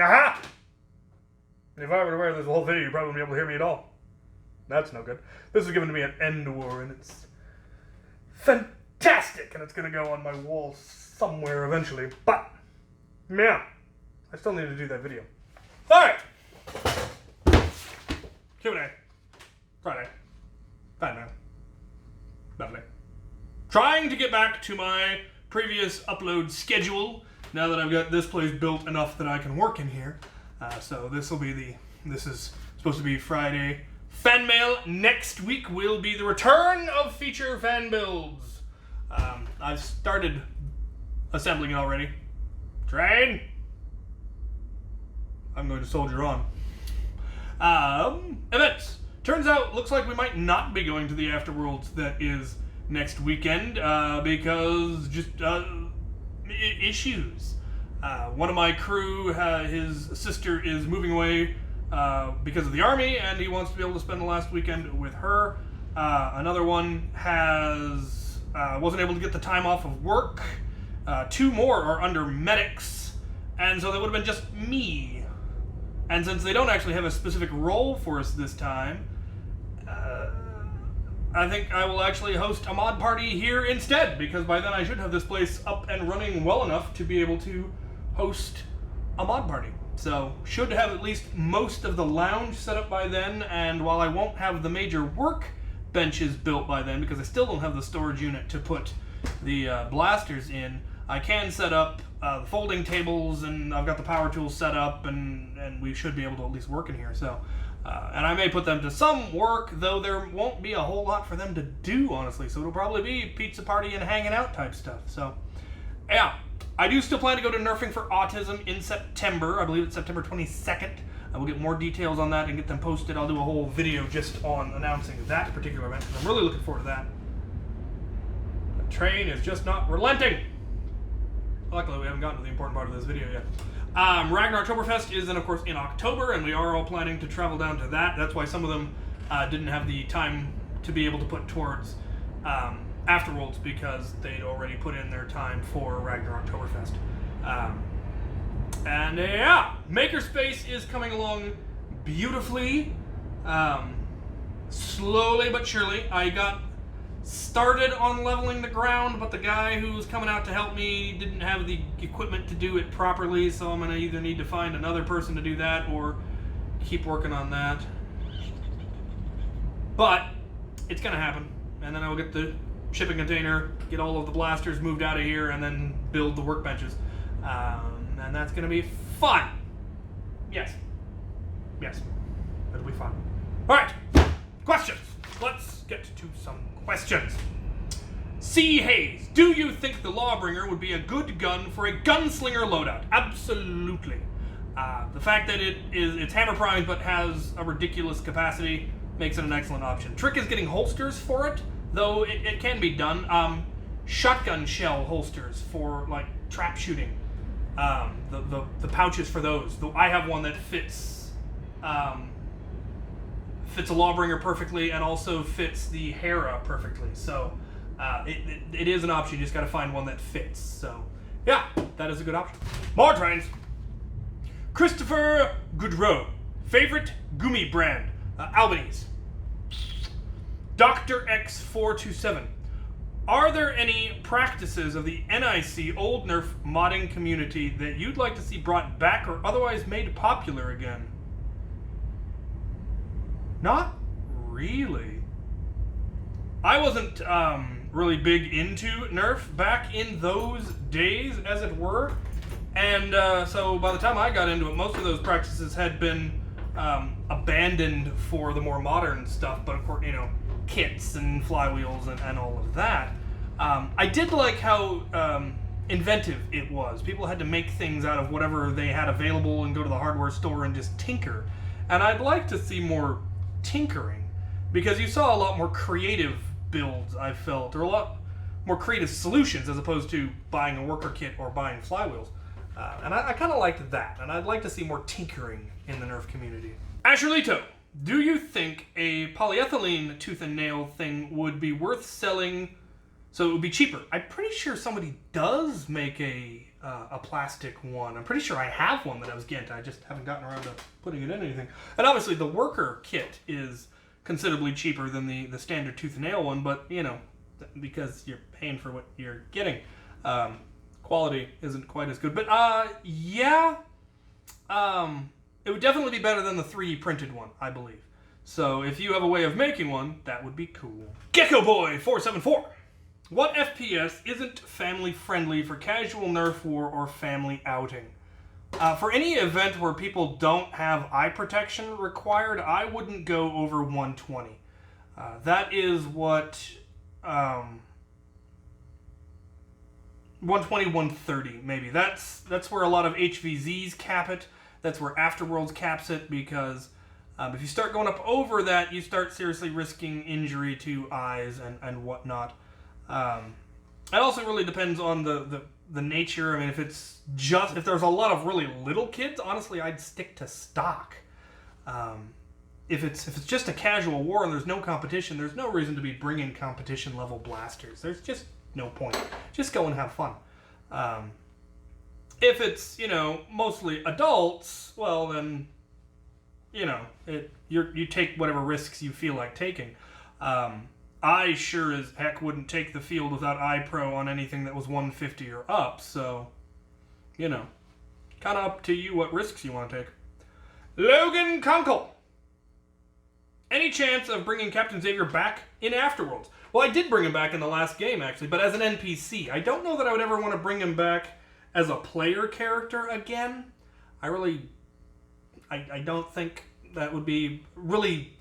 Aha! And if I were to wear this whole video, you probably wouldn't be able to hear me at all. That's no good. This is giving me an end war, and it's fantastic, and it's going to go on my wall somewhere eventually. But, yeah, I still need to do that video. Alright! Q&A. Friday. Fanmail. Lovely. Trying to get back to my previous upload schedule now that I've got this place built enough that I can work in here. So this is supposed to be Friday. Fanmail next week will be the return of feature fan builds. I've started assembling it already. Train! I'm going to soldier on. Events. Turns out, looks like we might not be going to the Afterworlds that is next weekend because just issues. One of my crew, his sister is moving away because of the army, and he wants to be able to spend the last weekend with her. Another one wasn't able to get the time off of work. Two more are under medics, and so they would have been just me. And since they don't actually have a specific role for us this time, I think I will actually host a mod party here instead, because by then I should have this place up and running well enough to be able to host a mod party. So, should have at least most of the lounge set up by then, and while I won't have the major work benches built by then, because I still don't have the storage unit to put the blasters in, I can set up the folding tables, and I've got the power tools set up, and we should be able to at least work in here. So, and I may put them to some work, though there won't be a whole lot for them to do, honestly. So it'll probably be pizza party and hanging out type stuff. So, yeah. I do still plan to go to Nerfing for Autism in September. I believe it's September 22nd. I will get more details on that and get them posted. I'll do a whole video just on announcing that particular event, because I'm really looking forward to that. The train is just not relenting. Luckily, we haven't gotten to the important part of this video yet. Ragnar Oktoberfest is then, of course, in October, and we are all planning to travel down to that. That's why some of them didn't have the time to be able to put towards Afterworlds, because they'd already put in their time for Ragnar Oktoberfest. And yeah, Makerspace is coming along beautifully, slowly but surely. I got started on leveling the ground, but the guy who's coming out to help me didn't have the equipment to do it properly, so I'm going to either need to find another person to do that or keep working on that. But it's going to happen, and then I will get the shipping container, get all of the blasters moved out of here, and then build the workbenches. And that's going to be fun. Yes. Yes. It'll be fun. Alright. Questions. Let's get to some questions. C. Hayes. Do you think the Lawbringer would be a good gun for a gunslinger loadout? Absolutely. The fact that it's hammer primed but has a ridiculous capacity makes it an excellent option. Trick is getting holsters for it, though it can be done. Shotgun shell holsters for like trap shooting. The pouches for those. I have one that fits a Lawbringer perfectly and also fits the Hera perfectly. So it is an option. You just got to find one that fits. So yeah, that is a good option. More trains. Christopher Goodrow. Favorite gummy brand? Albanese. Dr. X427. Are there any practices of the NIC Old Nerf modding community that you'd like to see brought back or otherwise made popular again? Not really. I wasn't really big into Nerf back in those days, as it were. And so by the time I got into it, most of those practices had been abandoned for the more modern stuff. But of course, you know, kits and flywheels and all of that. I did like how inventive it was. People had to make things out of whatever they had available and go to the hardware store and just tinker. And I'd like to see more tinkering, because you saw a lot more creative builds, I felt, or a lot more creative solutions as opposed to buying a worker kit or buying flywheels. And I kind of liked that, and I'd like to see more tinkering in the Nerf community. Asherlito, do you think a polyethylene tooth and nail thing would be worth selling so it would be cheaper? I'm pretty sure somebody does make a a plastic one. I'm pretty sure I have one that I was Ghent. I just haven't gotten around to putting it in anything. And obviously the worker kit is considerably cheaper than the standard tooth and nail one, but, you know, because you're paying for what you're getting. Quality isn't quite as good. But, yeah, it would definitely be better than the 3D printed one, I believe. So if you have a way of making one, that would be cool. Gecko Boy 474. What FPS isn't family friendly for casual Nerf war or family outing? For any event where people don't have eye protection required, I wouldn't go over 120. That is what 120, 130 maybe. That's where a lot of HVZs cap it. That's where Afterworlds caps it, because if you start going up over that, you start seriously risking injury to eyes and whatnot. It also really depends on the nature. I mean, if there's a lot of really little kids, honestly, I'd stick to stock. If it's just a casual war and there's no competition, there's no reason to be bringing competition level blasters. There's just no point. Just go and have fun. If it's, you know, mostly adults, well then, you know, you take whatever risks you feel like taking. I sure as heck wouldn't take the field without iPro on anything that was 150 or up, so, you know, kind of up to you what risks you want to take. Logan Kunkel. Any chance of bringing Captain Xavier back in Afterworlds? Well, I did bring him back in the last game, actually, but as an NPC. I don't know that I would ever want to bring him back as a player character again. I don't think that would be really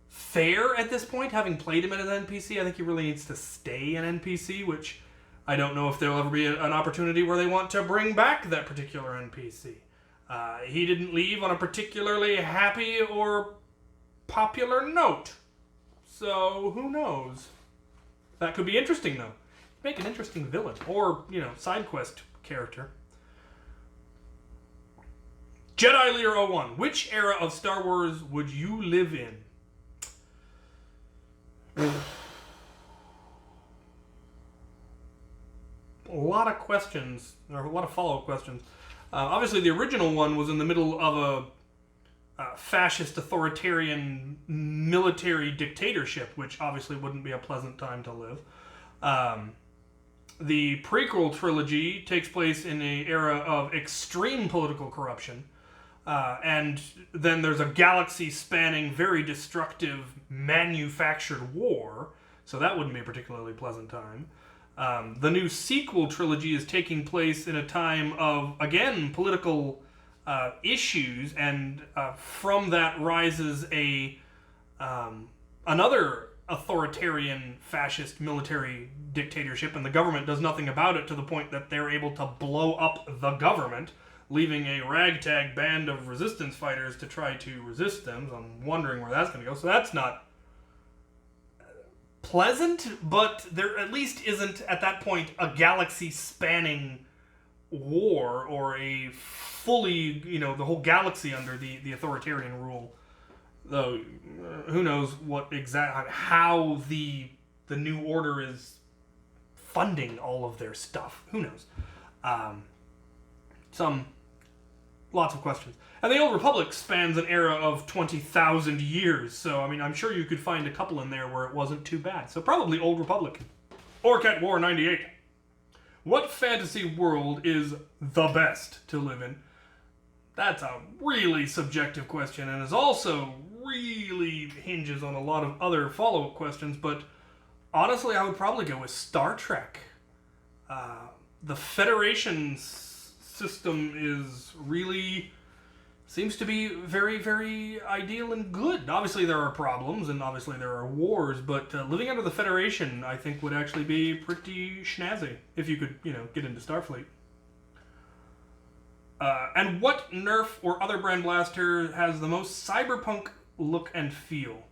fair at this point, having played him as an NPC. I think he really needs to stay an NPC, which I don't know if there'll ever be an opportunity where they want to bring back that particular NPC. He didn't leave on a particularly happy or popular note, so who knows? That could be interesting, though. Make an interesting villain, or, you know, side quest character. Jedi Lear 01. Which era of Star Wars would you live in? A lot of questions, or a lot of follow-up questions. Obviously, the original one was in the middle of a fascist, authoritarian military dictatorship, which obviously wouldn't be a pleasant time to live. The prequel trilogy takes place in an era of extreme political corruption. And then there's a galaxy-spanning, very destructive, manufactured war, so that wouldn't be a particularly pleasant time. The new sequel trilogy is taking place in a time of, again, political issues, and from that rises another authoritarian, fascist military dictatorship, and the government does nothing about it to the point that they're able to blow up the government, leaving a ragtag band of resistance fighters to try to resist them. So I'm wondering where that's going to go. So that's not pleasant, but there at least isn't, at that point, a galaxy-spanning war or a fully, you know, the whole galaxy under the authoritarian rule. Though, who knows how the New Order is funding all of their stuff. Who knows? Lots of questions. And the Old Republic spans an era of 20,000 years, so, I mean, I'm sure you could find a couple in there where it wasn't too bad. So probably Old Republic. Orcat War 98. What fantasy world is the best to live in? That's a really subjective question, and is also really hinges on a lot of other follow-up questions, but honestly, I would probably go with Star Trek. The Federation system seems to be very, very ideal and good. Obviously there are problems, and obviously there are wars, but living under the Federation, I think, would actually be pretty snazzy, if you could, you know, get into Starfleet. And what Nerf or other brand blaster has the most cyberpunk look and feel?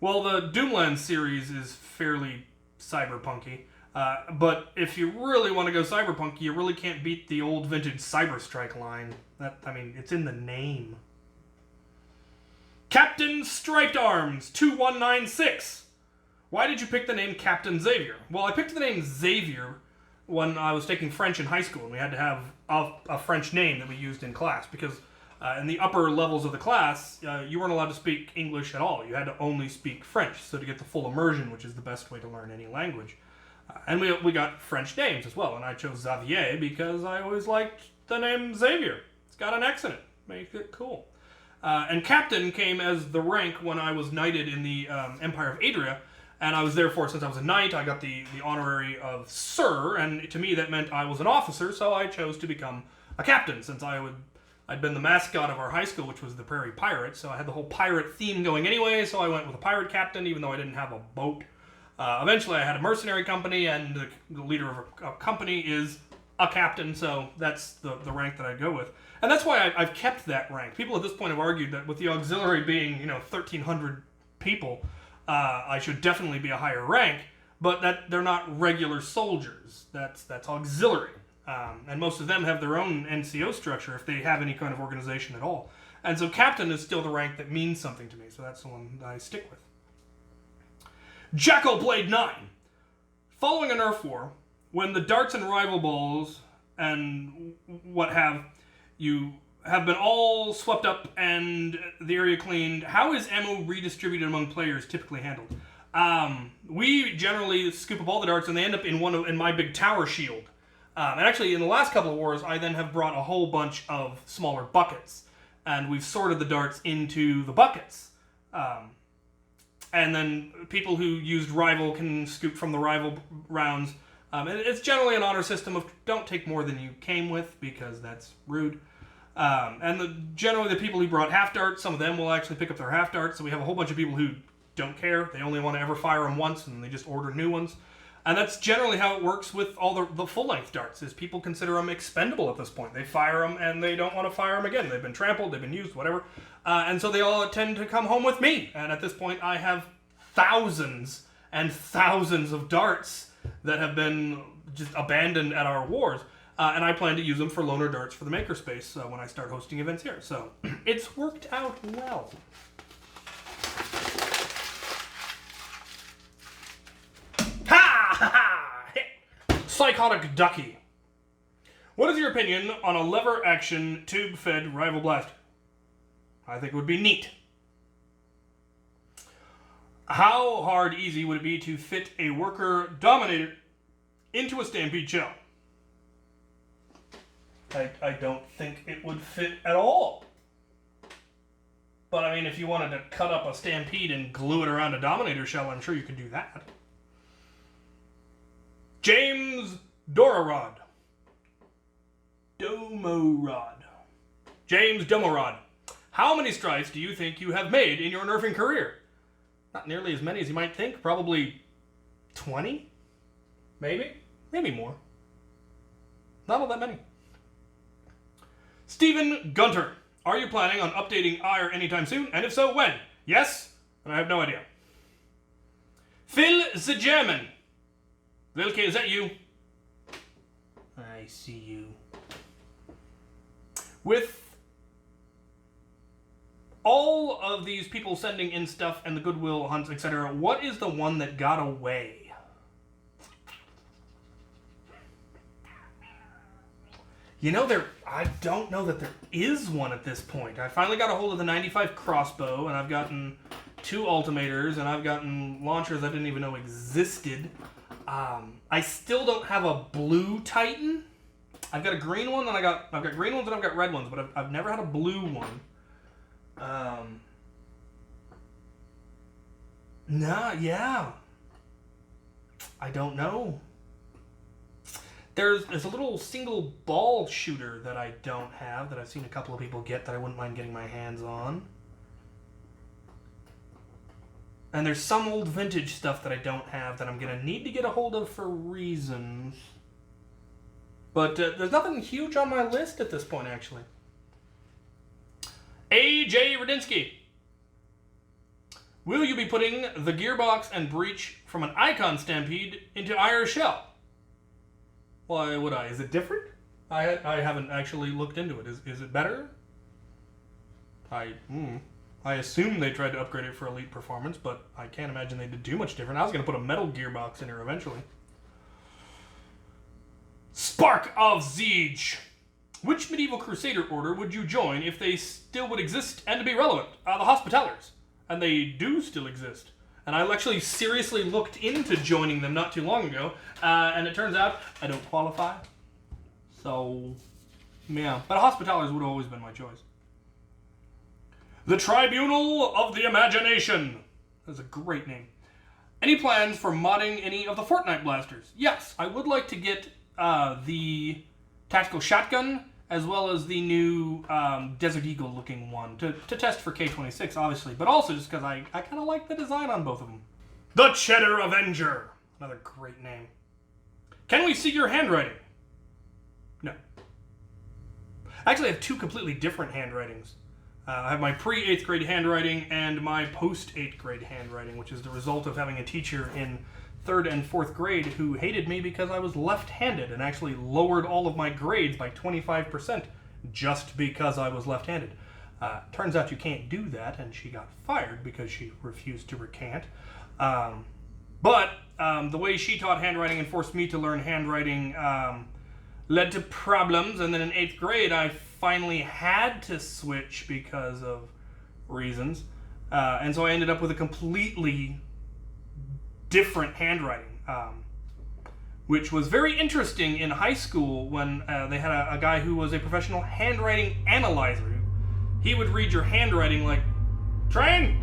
Well, the Doomland series is fairly cyberpunky. But if you really want to go cyberpunk, you really can't beat the old vintage Cyberstrike line. It's in the name. Captain Striped Arms 2196. Why did you pick the name Captain Xavier? Well, I picked the name Xavier when I was taking French in high school, and we had to have a French name that we used in class, because in the upper levels of the class, you weren't allowed to speak English at all. You had to only speak French, so to get the full immersion, which is the best way to learn any language. And we got French names as well, and I chose Xavier because I always liked the name Xavier. It's got an X in it. Make it cool. And Captain came as the rank when I was knighted in the Empire of Adria, and I was therefore, since I was a knight, I got the honorary of Sir, and to me that meant I was an officer, so I chose to become a captain, since I'd been the mascot of our high school, which was the Prairie Pirates, so I had the whole pirate theme going anyway, so I went with a pirate captain, even though I didn't have a boat. Eventually I had a mercenary company, and the leader of a company is a captain, so that's the rank that I go with. And that's why I've kept that rank. People at this point have argued that with the auxiliary being, 1,300 people, I should definitely be a higher rank, but that they're not regular soldiers. That's auxiliary. And most of them have their own NCO structure, if they have any kind of organization at all. And so captain is still the rank that means something to me, so that's the one that I stick with. Jackal Blade 9. Following a nerf war, when the darts and rival balls and what have you have been all swept up and the area cleaned, how is ammo redistributed among players typically handled? We generally scoop up all the darts and they end up in my big tower shield. And actually, in the last couple of wars, I then have brought a whole bunch of smaller buckets, and we've sorted the darts into the buckets. And then people who used rival can scoop from the rival rounds. And it's generally an honor system of don't take more than you came with, because that's rude. And generally the people who brought half darts, some of them will actually pick up their half darts. So we have a whole bunch of people who don't care. They only want to ever fire them once, and they just order new ones. And that's generally how it works with all the full-length darts, is people consider them expendable at this point. They fire them, and they don't want to fire them again. They've been trampled, they've been used, whatever. And so they all tend to come home with me. And at this point, I have thousands and thousands of darts that have been just abandoned at our wars. And I plan to use them for loaner darts for the Makerspace when I start hosting events here. So it's worked out well. Psychotic Ducky. What is your opinion on a lever action tube-fed rival blaster? I think it would be neat. How hard, easy would it be to fit a worker dominator into a stampede shell? I don't think it would fit at all. But I mean, if you wanted to cut up a stampede and glue it around a dominator shell, I'm sure you could do that. James Dororod. Domorod. James Domorod. How many strikes do you think you have made in your nerfing career? Not nearly as many as you might think. Probably 20? Maybe? Maybe more. Not all that many. Stephen Gunter. Are you planning on updating IRE anytime soon? And if so, when? Yes? And I have no idea. Phil the German. Vilke, is that you? I see you. With all of these people sending in stuff and the Goodwill hunts, etc., what is the one that got away? I don't know that there is one at this point. I finally got a hold of the 95 crossbow, and I've gotten 2 altimators, and I've gotten launchers I didn't even know existed. I still don't have a blue Titan. I've got a green one, and I've got green ones and I've got red ones, but I've never had a blue one. Yeah. I don't know. There's a little single ball shooter that I don't have, that I've seen a couple of people get, that I wouldn't mind getting my hands on. And there's some old vintage stuff that I don't have that I'm going to need to get a hold of for reasons. But there's nothing huge on my list at this point, actually. A.J. Radinsky. Will you be putting the gearbox and breach from an Icon Stampede into IRE shell? Why would I? Is it different? I haven't actually looked into it. Is it better? I assume they tried to upgrade it for elite performance, but I can't imagine they did too much different. I was going to put a metal gearbox in here eventually. Spark of Siege. Which medieval crusader order would you join if they still would exist and be relevant? The Hospitallers. And they do still exist. And I actually seriously looked into joining them not too long ago, and it turns out I don't qualify. So, yeah. But Hospitallers would have always been my choice. The Tribunal of the Imagination. That's a great name. Any plans for modding any of the Fortnite blasters? Yes, I would like to get the tactical shotgun, as well as the new Desert Eagle looking one to test for K26, obviously, but also just because I kind of like the design on both of them. The Cheddar Avenger. Another great name. Can we see your handwriting? No. Actually, I have two completely different handwritings. I have my pre-8th grade handwriting and my post-8th grade handwriting, which is the result of having a teacher in 3rd and 4th grade who hated me because I was left-handed and actually lowered all of my grades by 25% just because I was left-handed. Turns out you can't do that, and she got fired because she refused to recant. But the way she taught handwriting and forced me to learn handwriting led to problems, and then in 8th grade I finally had to switch because of reasons. And so I ended up with a completely different handwriting, which was very interesting in high school when they had a guy who was a professional handwriting analyzer. He would read your handwriting like, train!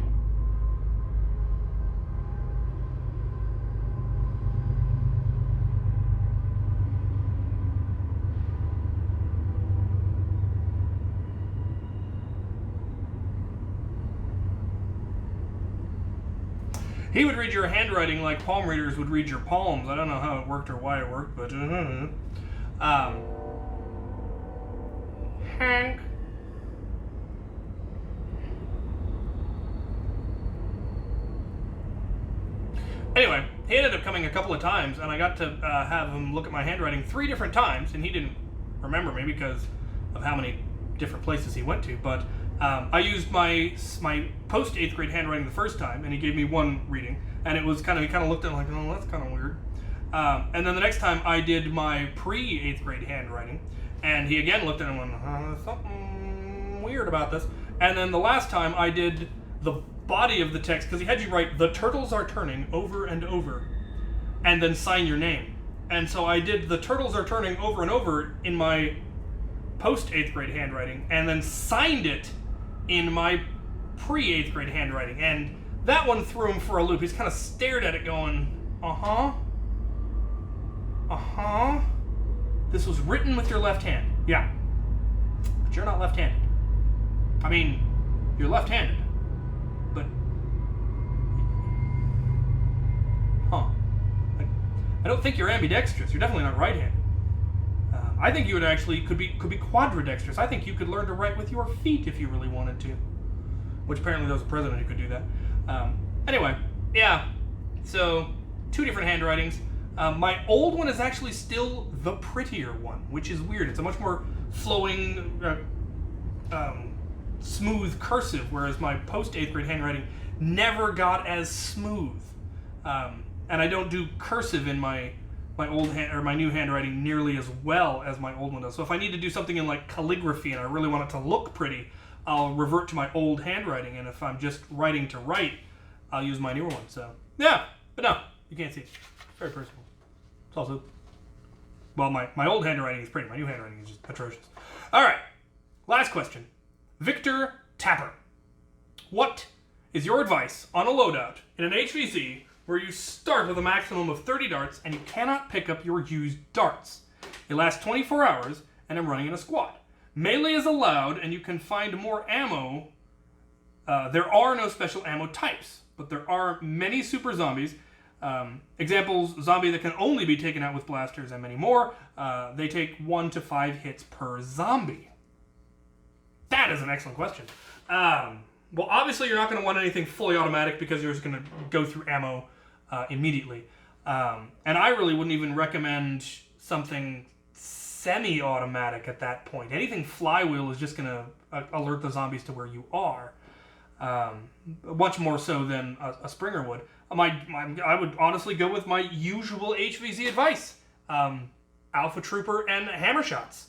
He would read your handwriting like palm readers would read your palms. I don't know how it worked or why it worked, but Hank. Anyway, he ended up coming a couple of times, and I got to have him look at my handwriting 3 different times, and he didn't remember me because of how many different places he went to, but I used my post 8th grade handwriting the first time, and he gave me 1 reading, and it was he kind of looked at it like, oh, that's kind of weird. And then the next time I did my pre 8th grade handwriting, and he again looked at it and went, something weird about this. And then the last time I did the body of the text, because he had you write, "The turtles are turning," over and over, and then sign your name. And so I did "The turtles are turning" over and over in my post 8th grade handwriting, and then signed it in my pre 8th grade handwriting, and that one threw him for a loop. He's kind of stared at it going, this was written with your left hand. Yeah, but you're not left-handed. I mean, you're left-handed, but I don't think you're ambidextrous. You're definitely not right-handed. I think you would actually could be quadridextrous. I think you could learn to write with your feet if you really wanted to. Which apparently there was a president who could do that. Anyway, yeah. So 2 different handwritings. My old one is actually still the prettier one, which is weird. It's a much more flowing, smooth cursive, whereas my post 8th grade handwriting never got as smooth. And I don't do cursive in my new handwriting nearly as well as my old one does. So if I need to do something in like calligraphy and I really want it to look pretty, I'll revert to my old handwriting. And if I'm just writing to write, I'll use my newer one. So yeah, but no, you can't see. It's very personal. It's also, well, my old handwriting is pretty. My new handwriting is just atrocious. All right, last question. Victor Tapper. What is your advice on a loadout in an HVZ where you start with a maximum of 30 darts and you cannot pick up your used darts? It lasts 24 hours and I'm running in a squad. Melee is allowed and you can find more ammo. There are no special ammo types, but there are many super zombies. Examples, zombie that can only be taken out with blasters and many more. They take 1 to 5 hits per zombie. That is an excellent question. Well, obviously you're not going to want anything fully automatic because you're just going to go through ammo immediately. And I really wouldn't even recommend something semi-automatic at that point. Anything flywheel is just going to alert the zombies to where you are. Much more so than a Springer would. I would honestly go with my usual HVZ advice. Alpha Trooper and hammer shots.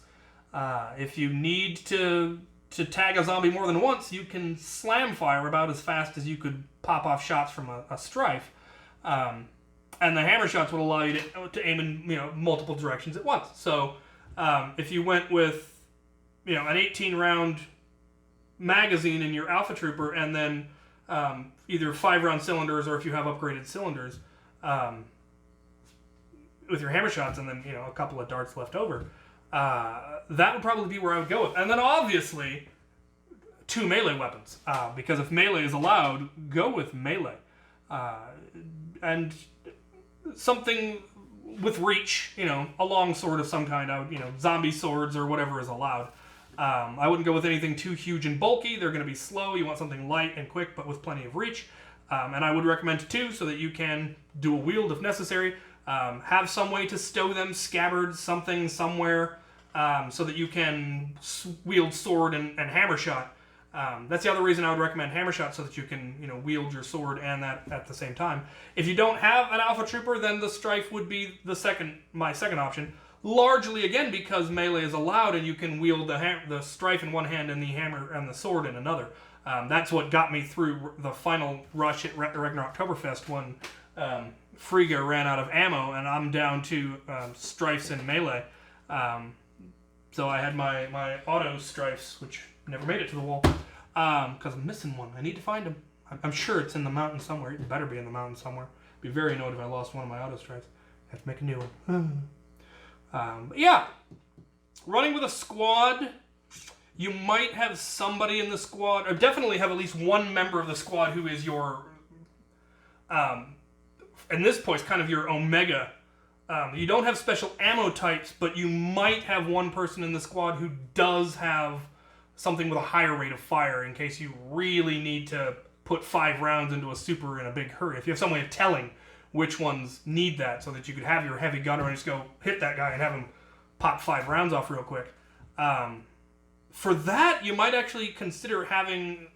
If you need to tag a zombie more than once, you can slam fire about as fast as you could pop off shots from a Strife. And the hammer shots would allow you to aim in multiple directions at once. So if you went with an 18-round magazine in your Alpha Trooper and then either 5-round cylinders, or if you have upgraded cylinders, with your hammer shots and then a couple of darts left over, that would probably be where I would go with. And then obviously 2 melee weapons, because if melee is allowed, go with melee. And something with reach, a long sword of some kind, zombie swords or whatever is allowed. I wouldn't go with anything too huge and bulky. They're going to be slow. You want something light and quick, but with plenty of reach. And I would recommend 2 so that you can dual wield if necessary. Have some way to stow them, scabbards, something somewhere, so that you can wield sword and hammer shot. That's the other reason I would recommend hammer shot, so that you can wield your sword and that at the same time. If you don't have an Alpha Trooper, then the Strife would be my second option. Largely again because melee is allowed and you can wield the Strife in one hand and the hammer and the sword in another. That's what got me through the final rush at Ragnar Oktoberfest when Frigga ran out of ammo and I'm down to Strifes and melee. So I had my auto Strifes, which never made it to the wall, because I'm missing one. I need to find him. I'm sure it's in the mountain somewhere. It better be in the mountain somewhere. Be very annoyed if I lost one of my auto Strifes. Have to make a new one. But yeah, running with a squad, you might have somebody in the squad, or definitely have at least one member of the squad who is your, in this point, kind of your Omega. You don't have special ammo types, but you might have one person in the squad who does have something with a higher rate of fire in case you really need to put 5 rounds into a super in a big hurry. If you have some way of telling which ones need that, so that you could have your heavy gunner and just go hit that guy and have him pop 5 rounds off real quick. For that, you might actually consider having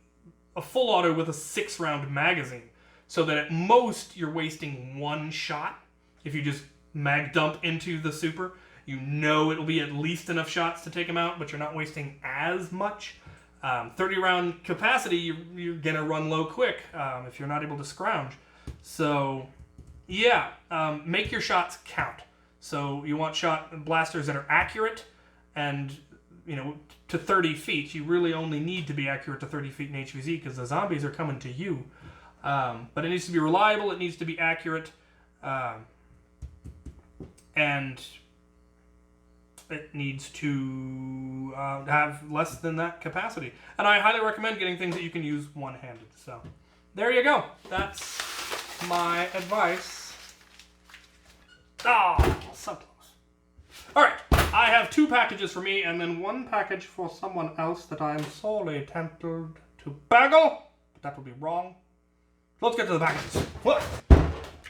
a full auto with a 6-round magazine, so that at most you're wasting 1 shot. If you just mag dump into the super, it'll be at least enough shots to take him out, but you're not wasting as much. 30-round capacity, you're gonna run low quick if you're not able to scrounge. So yeah, make your shots count. So you want blasters that are accurate and to 30 feet. You really only need to be accurate to 30 feet in HVZ because the zombies are coming to you. But it needs to be reliable, it needs to be accurate, and it needs to have less than that capacity. And I highly recommend getting things that you can use one-handed. So there you go. That's my advice. So close. Alright, I have 2 packages for me and then 1 package for someone else that I am sorely tempted to bagel. But that would be wrong. Let's get to the packages.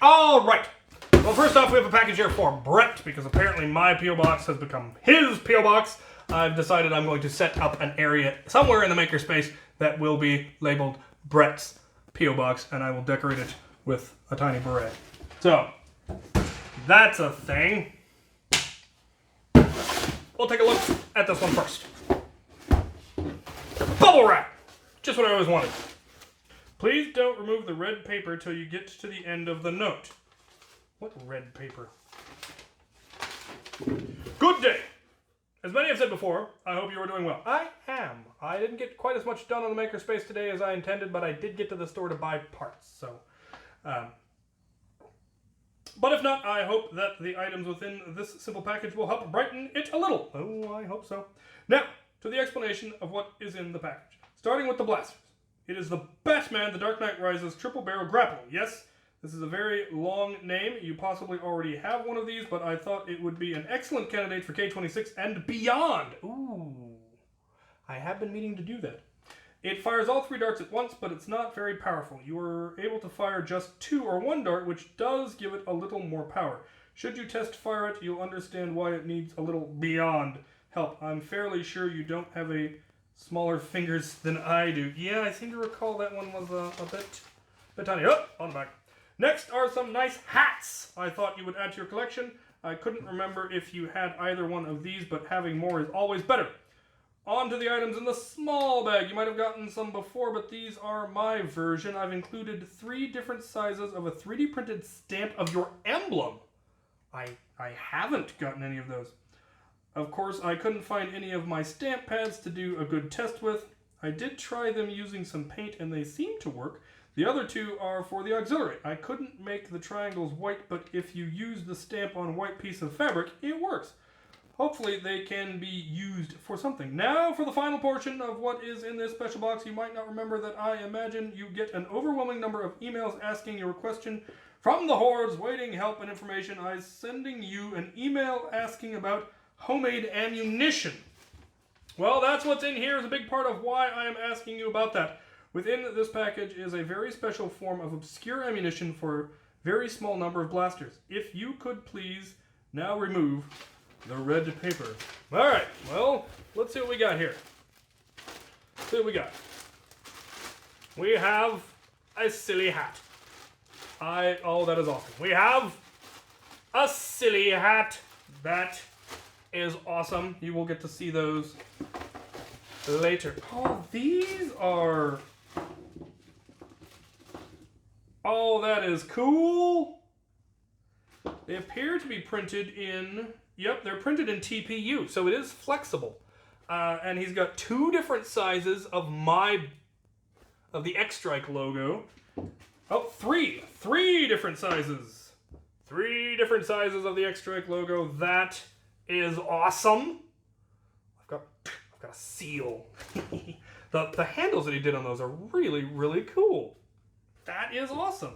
Alright. Well, first off, we have a package here for Brett, because apparently my P.O. Box has become his P.O. Box. I've decided I'm going to set up an area somewhere in the Makerspace that will be labeled Brett's P.O. Box, and I will decorate it with a tiny beret. So, that's a thing. We'll take a look at this one first. Bubble wrap! Just what I always wanted. Please don't remove the red paper till you get to the end of the note. What red paper? Good day! As many have said before, I hope you are doing well. I am. I didn't get quite as much done on the Makerspace today as I intended, but I did get to the store to buy parts, so... But if not, I hope that the items within this simple package will help brighten it a little. Oh, I hope so. Now, to the explanation of what is in the package. Starting with the blasters. It is the Batman The Dark Knight Rises Triple Barrel Grapple. Yes, this is a very long name. You possibly already have one of these, but I thought it would be an excellent candidate for K26 and beyond. Ooh, I have been meaning to do that. It fires all 3 darts at once, but it's not very powerful. You are able to fire just 2 or 1 dart, which does give it a little more power. Should you test fire it, you'll understand why it needs a little beyond help. I'm fairly sure you don't have smaller fingers than I do. Yeah, I seem to recall that one was a bit tiny. Oh, on the back. Next are some nice hats I thought you would add to your collection. I couldn't remember if you had either one of these, but having more is always better. On to the items in the small bag. You might have gotten some before, but these are my version. I've included 3 different sizes of a 3D printed stamp of your emblem. I haven't gotten any of those. Of course, I couldn't find any of my stamp pads to do a good test with. I did try them using some paint and they seem to work. The other 2 are for the auxiliary. I couldn't make the triangles white, but if you use the stamp on a white piece of fabric, it works. Hopefully they can be used for something. Now for the final portion of what is in this special box. You might not remember that I imagine you get an overwhelming number of emails asking your question from the hordes waiting help and information. I'm sending you an email asking about homemade ammunition. Well, that's what's in here is a big part of why I am asking you about that. Within this package is a very special form of obscure ammunition for a very small number of blasters. If you could please now remove the red paper. Alright, well, let's see what we got here. Let's see what we got. We have a silly hat. Oh, that is awesome. We have a silly hat. That is awesome. You will get to see those later. Oh, these are... Oh, that is cool. They appear to be printed in... Yep, they're printed in TPU, so it is flexible. And he's got 2 different sizes of the X-Strike logo. Oh, 3 different sizes. 3 different sizes of the X-Strike logo. That is awesome. I've got a seal. The handles that he did on those are really, really cool. That is awesome.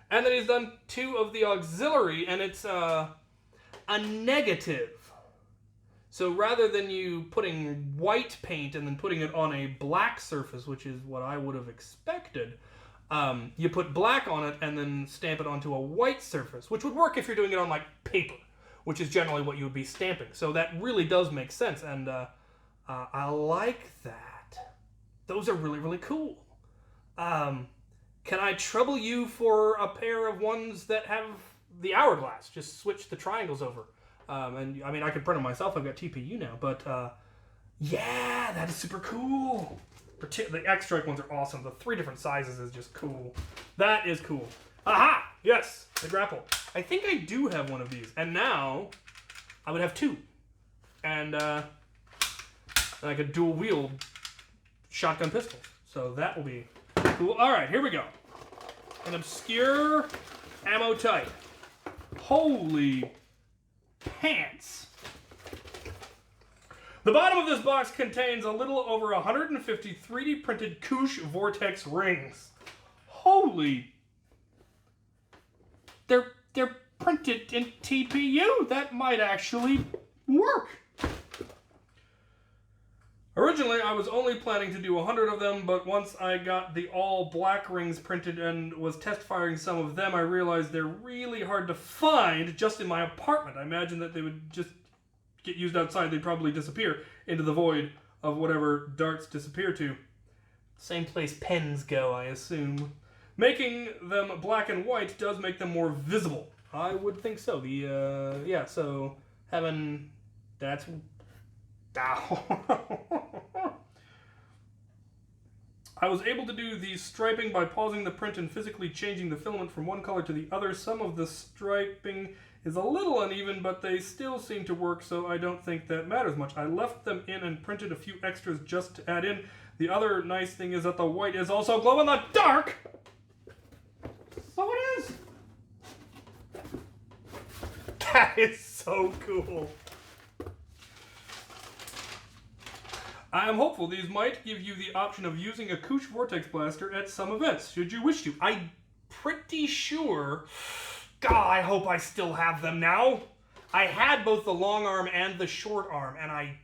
And then he's done 2 of the auxiliary, and it's a negative. So rather than you putting white paint and then putting it on a black surface, which is what I would have expected, you put black on it and then stamp it onto a white surface, which would work if you're doing it on like paper, which is generally what you would be stamping. So that really does make sense, and I like that. Those are really, really cool. Can I trouble you for a pair of ones that have the hourglass? Just switch the triangles over. And I mean, I could print them myself. I've got TPU now, but yeah, that is super cool. The X-Strike ones are awesome. The 3 different sizes is just cool. That is cool. Aha! Yes, the grapple. I think I do have one of these, and now I would have 2, and I could dual wield shotgun pistols. So that will be cool. All right, here we go. An obscure ammo type. Holy pants. The bottom of this box contains a little over 150 3D printed Koosh Vortex rings. Holy. They're printed in TPU. That might actually work. Originally, I was only planning to do 100 of them, but once I got the all black rings printed and was test firing some of them, I realized they're really hard to find just in my apartment. I imagine that they would just get used outside. They'd probably disappear into the void of whatever darts disappear to. Same place pens go, I assume. Making them black and white does make them more visible. I would think so. Yeah, so having... That's... I was able to do the striping by pausing the print and physically changing the filament from one color to the other. Some of the striping is a little uneven, but they still seem to work, so I don't think that matters much. I left them in and printed a few extras just to add in. The other nice thing is that the white is also glow in the dark! So it is! That is so cool. I am hopeful these might give you the option of using a Koosh Vortex Blaster at some events, should you wish to. I'm pretty sure... God, I hope I still have them now. I had both the long arm and the short arm, and I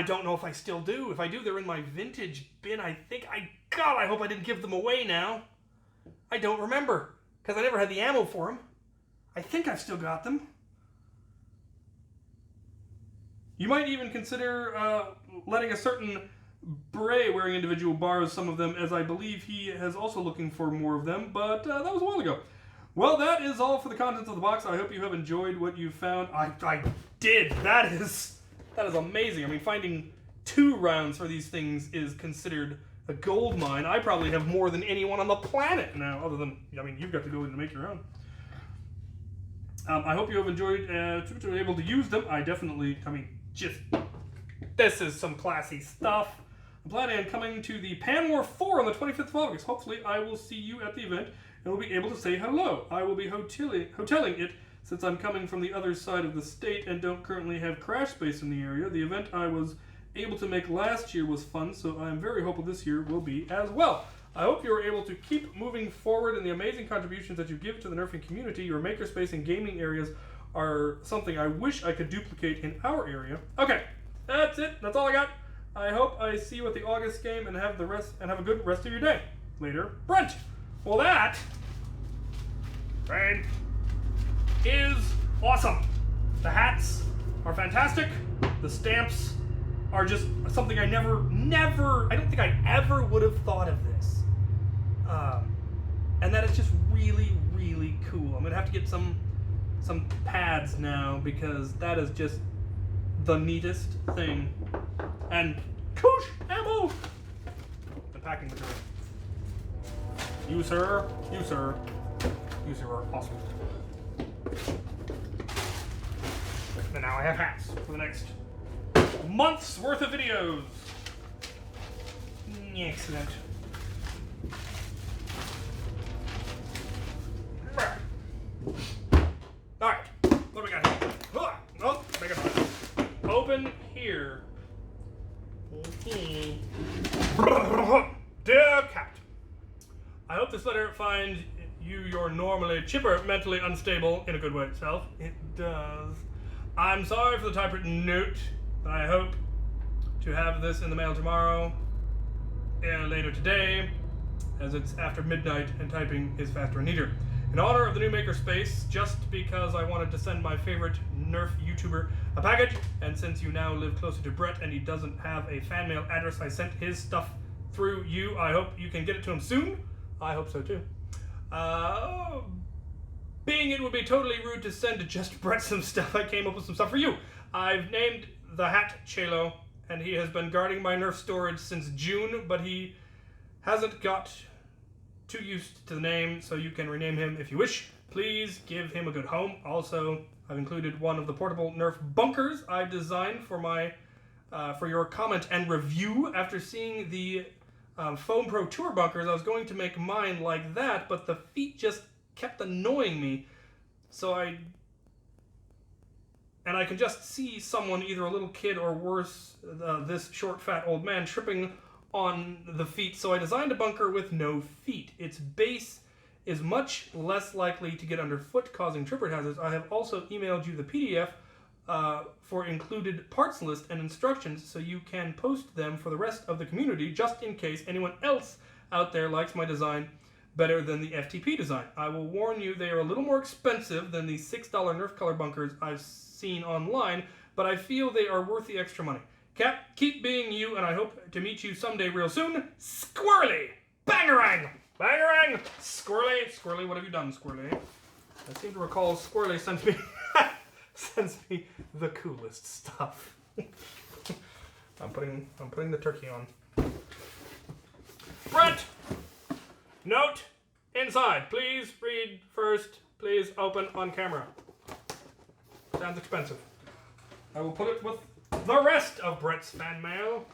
don't know if I still do. If I do, they're in my vintage bin. God, I hope I didn't give them away now. I don't remember, because I never had the ammo for them. I think I've still got them. You might even consider letting a certain beret-wearing individual borrow some of them, as I believe he is also looking for more of them, but that was a while ago. Well, that is all for the contents of the box. I hope you have enjoyed what you found. I did. That is amazing. I mean, finding 2 rounds for these things is considered a gold mine. I probably have more than anyone on the planet now, other than, I mean, you've got to go in and make your own. I hope you have enjoyed to be able to use them. I mean, this is some classy stuff. I'm planning on coming to the Pan War 4 on the 25th of August. Hopefully, I will see you at the event and will be able to say hello. I will be hoteling it since I'm coming from the other side of the state and don't currently have crash space in the area. The event I was able to make last year was fun, so I'm very hopeful this year will be as well. I hope you are able to keep moving forward in the amazing contributions that you give to the nerfing community. Your makerspace and gaming areas are something I wish I could duplicate in our area. Okay, that's it. That's all I got. I hope I see you at the August game and have a good rest of your day. Later, Brent. Well, that is awesome. The hats are fantastic. The stamps are just something I I don't think I ever would have thought of this. And that is just really, really cool. I'm gonna have to get some pads now because that is just the neatest thing. And Koosh ammo! The packing material. You sir are awesome. And now I have hats for the next month's worth of videos. Excellent. Alright, what do we got here? Oh, make it fun. Open here. Dear Captain, I hope this letter finds you your normally chipper, mentally unstable, in a good way itself. It does. I'm sorry for the typewritten note, but I hope to have this in the mail tomorrow and later today, as it's after midnight and typing is faster and neater. In honor of the new Makerspace, just because I wanted to send my favorite Nerf YouTuber a package, and since you now live closer to Brett and he doesn't have a fan mail address, I sent his stuff through you. I hope you can get it to him soon. I hope so too. Being it would be totally rude to send to just Brett some stuff, I came up with some stuff for you. I've named the hat Chaylo, and he has been guarding my Nerf storage since June, but he hasn't got too used to the name, so you can rename him if you wish. Please give him a good home. Also, I've included one of the portable Nerf bunkers I've designed for for your comment and review. After seeing the Foam Pro Tour bunkers, I was going to make mine like that, but the feet just kept annoying me. So I can just see someone, either a little kid or worse, this short, fat old man, tripping on the feet, so I designed a bunker with no feet. Its base is much less likely to get underfoot, causing tripper hazards. I have also emailed you the PDF for included parts list and instructions, so you can post them for the rest of the community, just in case anyone else out there likes my design better than the FTP design. I will warn you, they are a little more expensive than the $6 Nerf color bunkers I've seen online, but I feel they are worth the extra money. Cap, keep being you, and I hope to meet you someday real soon. Squirrely! Bangarang! Bangarang! Squirrely! Squirrely, what have you done, Squirrely? I seem to recall Squirrely sends me the coolest stuff. I'm putting the turkey on. Brent! Note inside. Please read first. Please open on camera. Sounds expensive. I will put it with the rest of Brett's fan mail.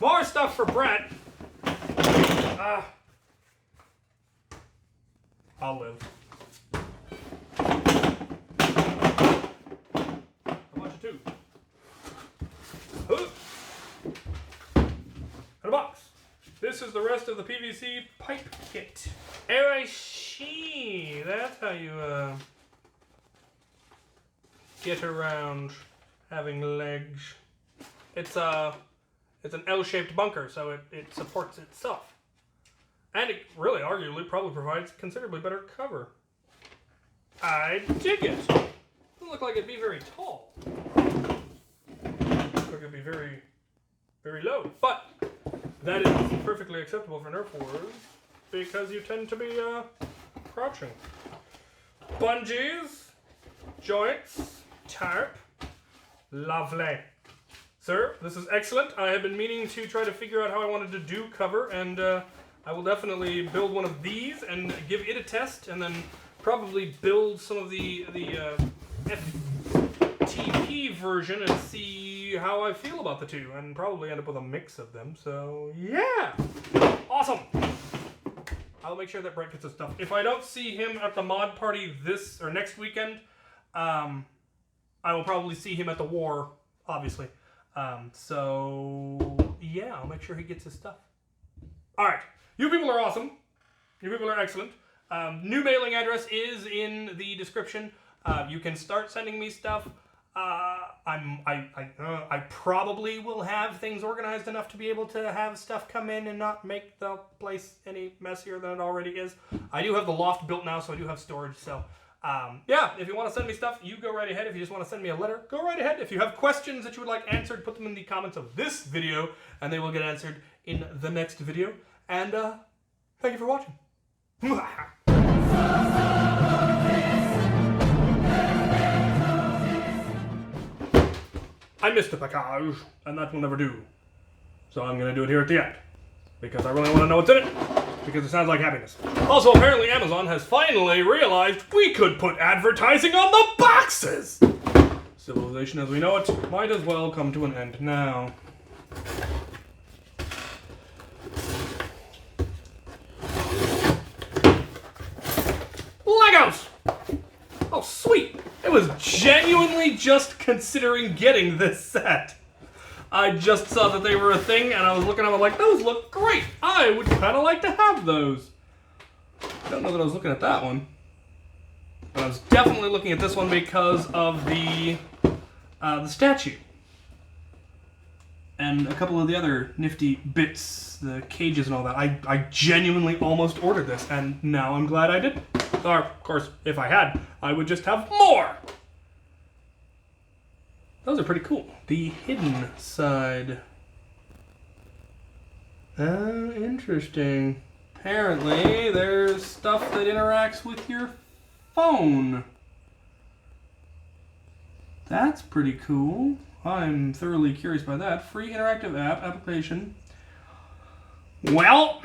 More stuff for Brett. I'll live. I want you to. And a box. This is the rest of the PVC pipe kit. Oh, I see. That's how you get around having legs. It's an L-shaped bunker, so it supports itself. And it really, arguably, probably provides considerably better cover. I dig it. Doesn't look like it'd be very tall. Looks like it'd be very, very low. But that is perfectly acceptable for Nerf wars because you tend to be crouching. bungees, joints, tarp. Lovely. Sir, this is excellent. I have been meaning to try to figure out how I wanted to do cover, and I will definitely build one of these and give it a test, and then probably build some of the FTP version and see how I feel about the two, and probably end up with a mix of them. So yeah, awesome. I'll make sure that Brett gets his stuff. If I don't see him at the mod party this or next weekend, I will probably see him at the war, obviously. So yeah, I'll make sure he gets his stuff. All right, you people are awesome. You people are excellent. New mailing address is in the description. You can start sending me stuff. I probably will have things organized enough to be able to have stuff come in and not make the place any messier than it already is. I do have the loft built now, so I do have storage. So yeah, if you want to send me stuff, you go right ahead. If you just want to send me a letter, go right ahead. If you have questions that you would like answered, put them in the comments of this video, and they will get answered in the next video. And thank you for watching. I missed a package, and that will never do. So I'm going to do it here at the end, because I really want to know what's in it, because it sounds like happiness. Also, apparently Amazon has finally realized we could put advertising on the boxes! Civilization as we know it might as well come to an end now. Legos! Oh, sweet! I was genuinely just considering getting this set. I just saw that they were a thing, and I was looking at them like, those look great! I would kind of like to have those. I don't know that I was looking at that one. But I was definitely looking at this one because of the statue. And a couple of the other nifty bits, the cages and all that. I genuinely almost ordered this, and now I'm glad I didn't. Or, of course, if I had, I would just have more! Those are pretty cool. The hidden side. Interesting. Apparently, there's stuff that interacts with your phone. That's pretty cool. I'm thoroughly curious by that. Free interactive app application. Well,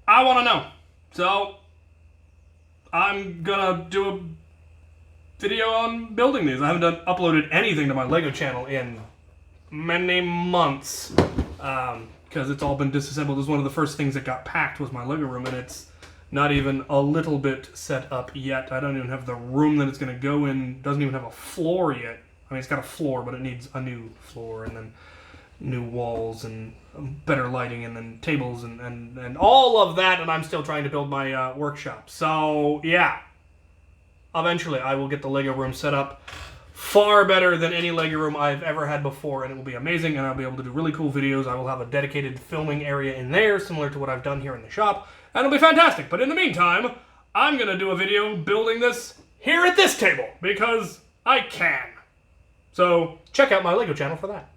I want to know. So, I'm gonna do a video on building these. I haven't uploaded anything to my LEGO channel in many months, because it's all been disassembled. It was one of the first things that got packed was my LEGO room, and it's not even a little bit set up yet. I don't even have the room that it's gonna go in. It doesn't even have a floor yet. I mean, it's got a floor, but it needs a new floor, and then new walls, and better lighting, and then tables, and all of that, and I'm still trying to build my workshop. So, yeah. Eventually, I will get the LEGO room set up far better than any LEGO room I've ever had before, and it will be amazing, and I'll be able to do really cool videos. I will have a dedicated filming area in there, similar to what I've done here in the shop, and it'll be fantastic. But in the meantime, I'm going to do a video building this here at this table, because I can. So, check out my LEGO channel for that.